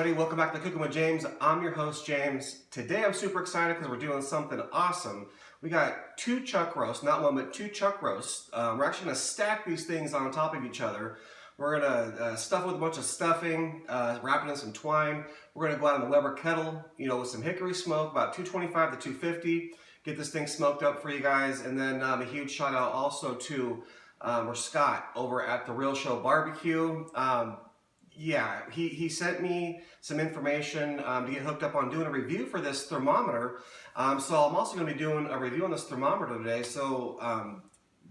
everybody, welcome back to Cookin With James. I'm your host, James. Today I'm super excited because we're doing something awesome. We got two chuck roasts, not one, but two chuck roasts. We're actually going to stack these things on top of each other. We're going to stuff it with a bunch of stuffing, wrap it in some twine. We're going to go out on the Weber kettle, with some hickory smoke, about 225 to 250. Get this thing smoked up for you guys. And then a huge shout out also to Scott over at the Real Show BBQ. Yeah, he sent me some information to get hooked up on doing a review for this thermometer. So I'm also going to be doing a review on this thermometer today. So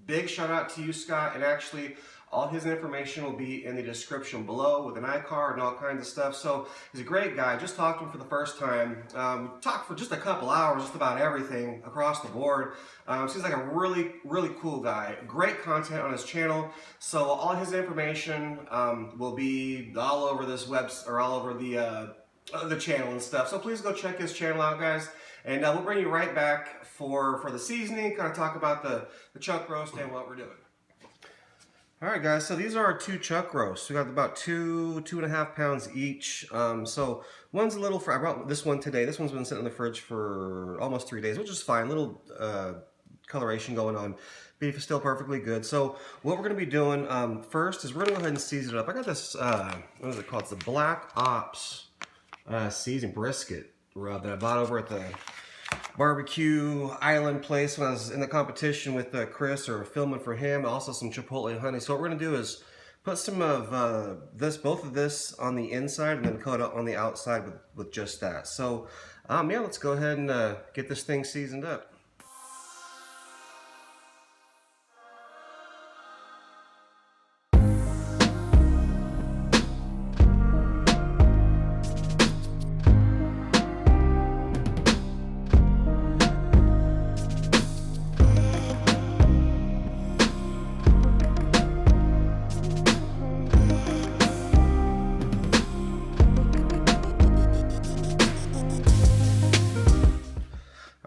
big shout out to you, Scott. And actually, all his information will be in the description below with an iCard and all kinds of stuff. So he's a great guy. Just talked to him for the first time. Talked for just a couple hours, just about everything across the board. Seems like a really, really cool guy. Great content on his channel. So all his information will be all over this website or all over the channel and stuff. So please go check his channel out, guys. And we'll bring you right back for the seasoning, kind of talk about the chuck roast and what we're doing. Alright guys, so these are our two chuck roasts. We got about 2.5 pounds each. So one's a little, I brought this one today. This one's been sitting in the fridge for almost 3 days, which is fine. Little coloration going on. Beef is still perfectly good. So what we're going to be doing first is we're going to go ahead and season it up. I got this, what is it called? It's the Black Ops seasoned brisket rub that I bought over at the barbecue island place when I was in the competition with Chris or filming for him. Also some chipotle honey. So what we're going to do is put some of both of this on the inside and then coat it on the outside with just that. So yeah, let's go ahead and get this thing seasoned up.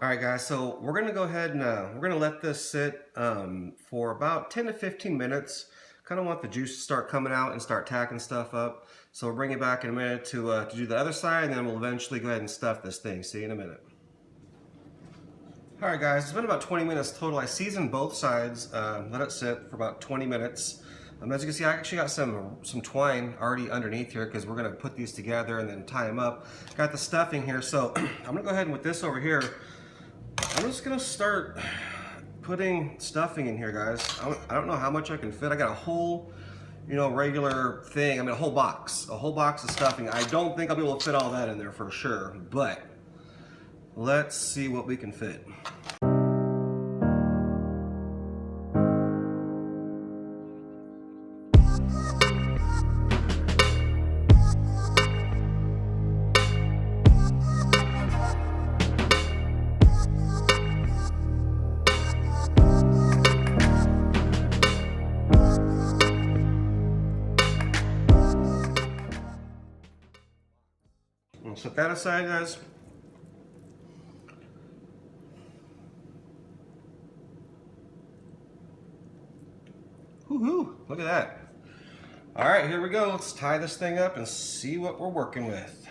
Alright guys, so we're going to go ahead and we're going to let this sit for about 10 to 15 minutes. Kind of want the juice to start coming out and start tacking stuff up. So we'll bring it back in a minute to do the other side, and then we'll eventually go ahead and stuff this thing. See you in a minute. Alright guys, it's been about 20 minutes total. I seasoned both sides, let it sit for about 20 minutes. As you can see, I actually got some twine already underneath here because we're going to put these together and then tie them up. Got the stuffing here, so I'm going to go ahead and with this over here, I'm just going to start putting stuffing in here, guys. I don't know how much I can fit. I got a whole, regular thing. I mean, a whole box of stuffing. I don't think I'll be able to fit all that in there for sure, but let's see what we can fit. Set that aside, guys. Woohoo! Look at that. All right, here we go. Let's tie this thing up and see what we're working with.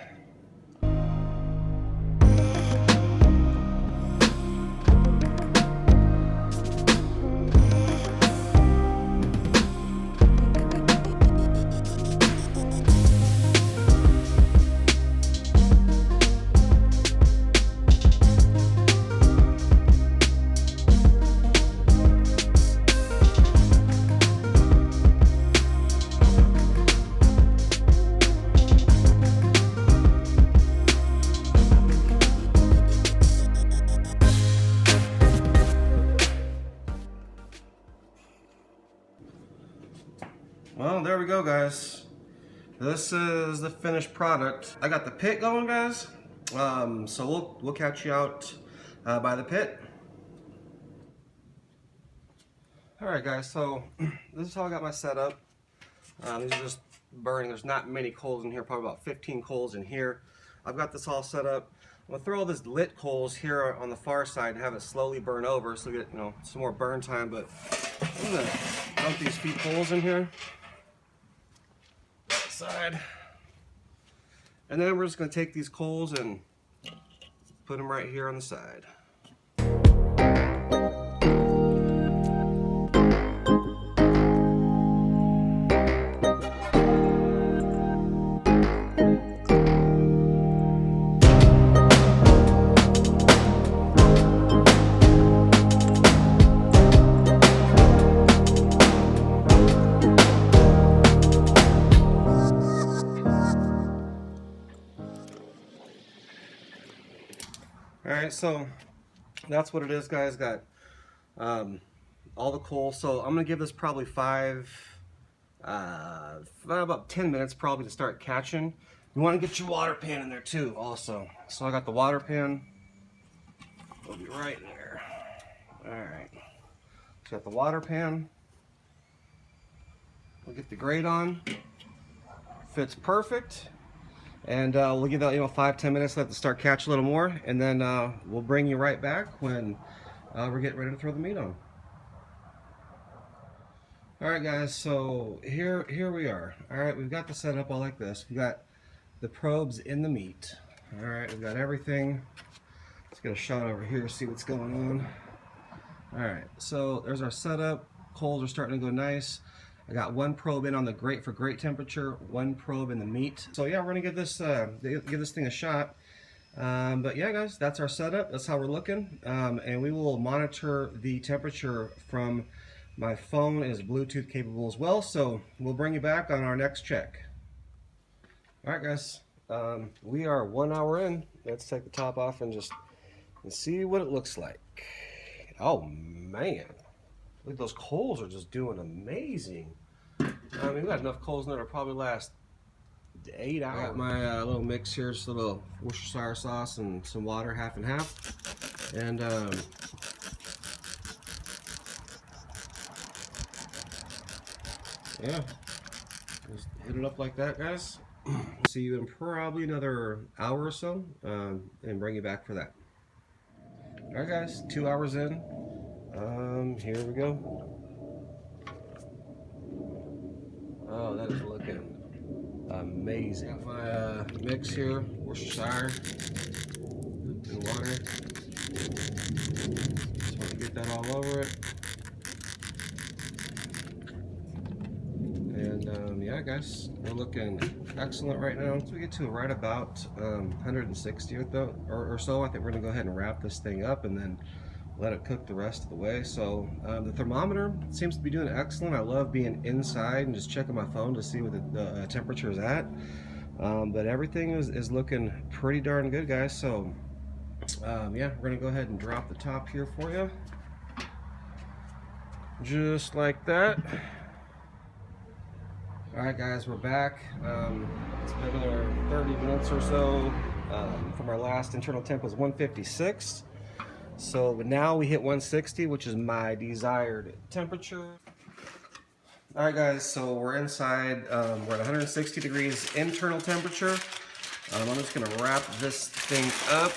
Well, there we go, guys. This is the finished product. I got the pit going, guys. So we'll catch you out by the pit. All right, guys. So this is how I got my setup. These are just burning. There's not many coals in here. Probably about 15 coals in here. I've got this all set up. I'm gonna throw all these lit coals here on the far side and have it slowly burn over, so we get some more burn time. But I'm gonna dump these few coals in here. Side. And then we're just going to take these coals and put them right here on the side. Alright, so that's what it is, guys. Got all the coal. So I'm going to give this probably about 10 minutes probably to start catching. You want to get your water pan in there too also. So I got the water pan. It'll be right there. Alright. So got the water pan. We'll get the grate on. Fits perfect. And we'll give that 5-10 minutes, let it start catch a little more, and then we'll bring you right back when we're getting ready to throw the meat on. Alright guys, so here we are. Alright, we've got the setup all like this. We've got the probes in the meat. Alright, we've got everything. Let's get a shot over here, see what's going on. Alright, so there's our setup. Coals are starting to go nice. I got one probe in on the grate for grate temperature, one probe in the meat. So yeah, we're gonna give this thing a shot. But yeah, guys, that's our setup. That's how we're looking, and we will monitor the temperature from my phone. Is Bluetooth capable as well. So we'll bring you back on our next check. All right, guys, we are 1 hour in. Let's take the top off and just see what it looks like. Oh man. Look, at those coals are just doing amazing. I mean, we've got enough coals in there to probably last 8 hours. I got my little mix here, just a little Worcestershire sauce and some water, half and half. And yeah, just hit it up like that, guys. See you in probably another hour or so, and bring you back for that. All right, guys, 2 hours in. Here we go. Oh, that is looking amazing. Got my mix here, Worcestershire and water. Just want to get that all over it. And yeah, guys, we're looking excellent right now. So we get to right about 160 or so. I think we're gonna go ahead and wrap this thing up and then let it cook the rest of the way. So the thermometer seems to be doing excellent. I love being inside and just checking my phone to see what the temperature is at. But everything is looking pretty darn good, guys. So yeah, we're gonna go ahead and drop the top here for you, just like that. All right, guys, we're back. It's been another 30 minutes or so from our last internal temp was 156. So now we hit 160, which is my desired temperature. All right, guys, so we're inside. We're at 160 degrees internal temperature. I'm just gonna wrap this thing up.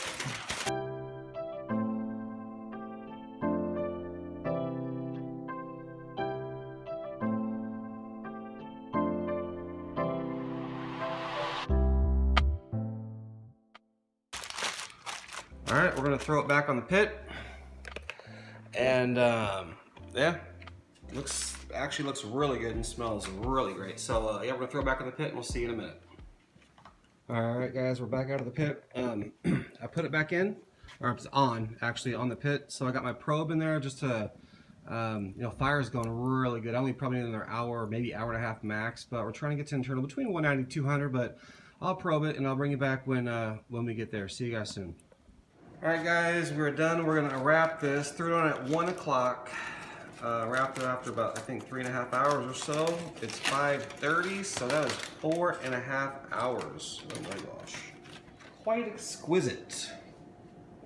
All right, we're gonna throw it back on the pit, and yeah, actually looks really good and smells really great. So yeah, we're gonna throw it back on the pit, and we'll see you in a minute. All right, guys, we're back out of the pit. I put it back in, or it's on actually on the pit. So I got my probe in there just to, fire's going really good. I only probably need another hour, maybe hour and a half max, but we're trying to get to internal between 190 and 200. But I'll probe it and I'll bring you back when we get there. See you guys soon. All right, guys, we're done. We're gonna wrap this. Threw it on at 1 o'clock. Wrapped it after about, I think, 3.5 hours or so. It's 5:30, so that is 4.5 hours. Oh my gosh. Quite exquisite,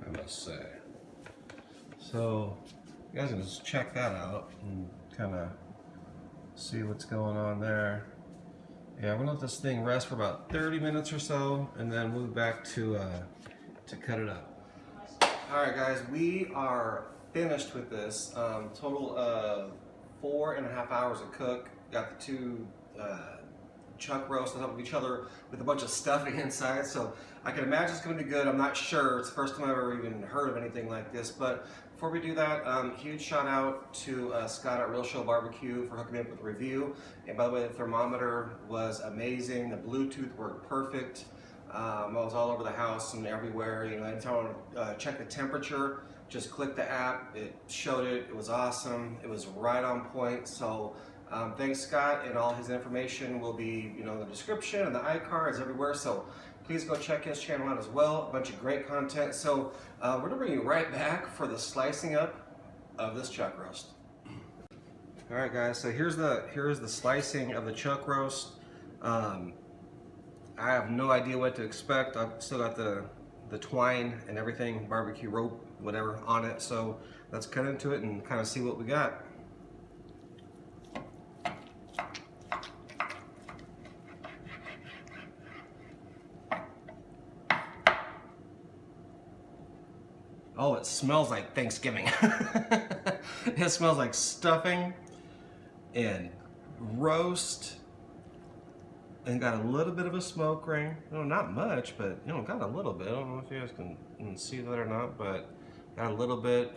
I must say. So, you guys can just check that out and kind of see what's going on there. Yeah, we're gonna let this thing rest for about 30 minutes or so, and then move back to cut it up. All right, guys, we are finished with this. Total of 4.5 hours of cook. Got the two chuck roast on top of each other with a bunch of stuffing inside. So I can imagine it's going to be good. I'm not sure. It's the first time I've ever even heard of anything like this. But before we do that, huge shout out to Scott at Real Show BBQ for hooking me up with a review. And by the way, the thermometer was amazing. The Bluetooth worked perfect. I was all over the house and everywhere. You know, anytime I want to check the temperature, just click the app. It showed it. It was awesome. It was right on point. So thanks, Scott, and all his information will be, you know, in the description and the iCards everywhere. So please go check his channel out as well. A bunch of great content. So we're gonna bring you right back for the slicing up of this chuck roast. All right, guys. So here's the slicing of the chuck roast. I have no idea what to expect. I've still got the twine and everything, barbecue rope, whatever, on it. So let's cut into it and kind of see what we got. Oh, it smells like Thanksgiving. It smells like stuffing and roast. And got a little bit of a smoke ring. No, not much, but you know, got a little bit. I don't know if you guys can see that or not, but got a little bit.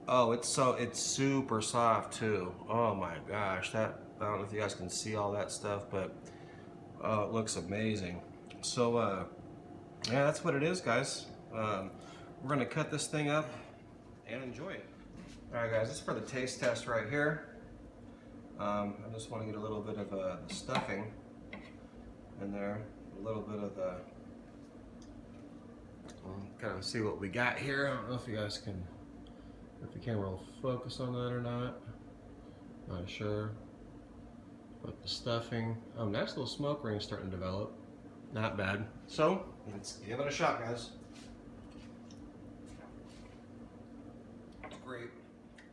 Oh, it's super soft too. Oh my gosh, I don't know if you guys can see all that stuff, but it looks amazing. So yeah, that's what it is, guys. We're gonna cut this thing up and enjoy it. All right, guys, this is for the taste test right here. I just want to get a little bit of the stuffing in there, a little bit of the, kind of see what we got here. I don't know if you guys can, if the camera will focus on that or not. Not sure. But the stuffing, nice little smoke ring starting to develop. Not bad. So let's give it a shot, guys. It's great.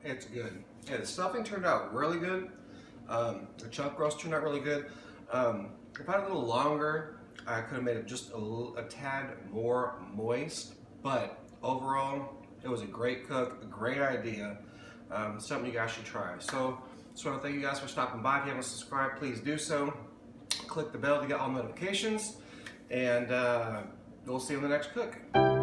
It's good. Yeah, the stuffing turned out really good. The chuck roast turned out really good. If I had a little longer, I could have made it just a tad more moist, but overall, it was a great cook, a great idea, something you guys should try. So just want to thank you guys for stopping by. If you haven't subscribed, please do so. Click the bell to get all notifications, and we'll see you in the next cook.